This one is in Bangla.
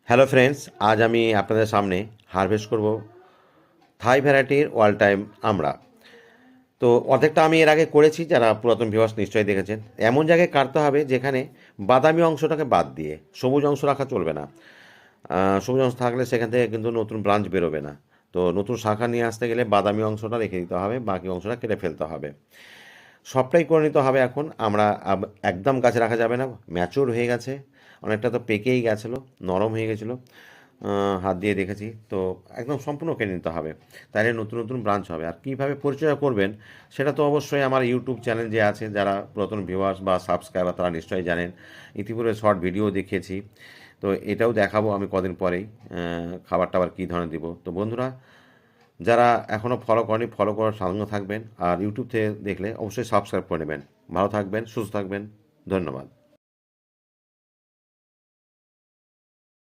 হ্যালো ফ্রেন্ডস, আজ আমি আপনাদের সামনে হারভেস্ট করব থাই ভ্যারাইটির অল টাইম আমড়া। তো অর্ধেকটা আমি এর আগে করেছি, যারা পুরাতন ভিউয়ার্স নিশ্চয়ই দেখেছেন। এমন জায়গায় কাটতে হবে যেখানে বাদামি অংশটাকে বাদ দিয়ে সবুজ অংশ রাখা চলবে না। সবুজ অংশ থাকলে সেখান থেকে কিন্তু নতুন ব্রাঞ্চ বেরোবে না। তো নতুন শাখা নিয়ে আসতে গেলে বাদামি অংশটা রেখে দিতে হবে, বাকি অংশটা কেটে ফেলতে হবে। সবটাই করে নিতে হবে। এখন আমরা একদম গাছে রাখা যাবে না, ম্যাচিওর হয়ে গেছে, অনেকটা তো পেকেই গেছিলো, নরম হয়ে গেছিলো। হাত দিয়ে দেখেছি তো, একদম সম্পূর্ণ কেটে নিতে হবে, তাহলে নতুন নতুন ব্রাঞ্চ হবে। আর কীভাবে পরিচয় করবেন সেটা তো অবশ্যই আমার ইউটিউব চ্যানেল যে আছে, যারা পুরাতন ভিউয়ার্স বা সাবস্ক্রাইবার তারা নিশ্চয়ই জানেন। ইতিপূর্বে শর্ট ভিডিও দেখিয়েছি, তো এটাও দেখাবো আমি কদিন পরেই। খাবার টাবার কী ধরনের দিব। তো বন্ধুরা, যারা এখনও ফলো করেনি, ফলো করার সঙ্গে থাকবেন। আর ইউটিউব থেকে দেখলে অবশ্যই সাবস্ক্রাইব করে নেবেন। ভালো থাকবেন, সুস্থ থাকবেন। ধন্যবাদ।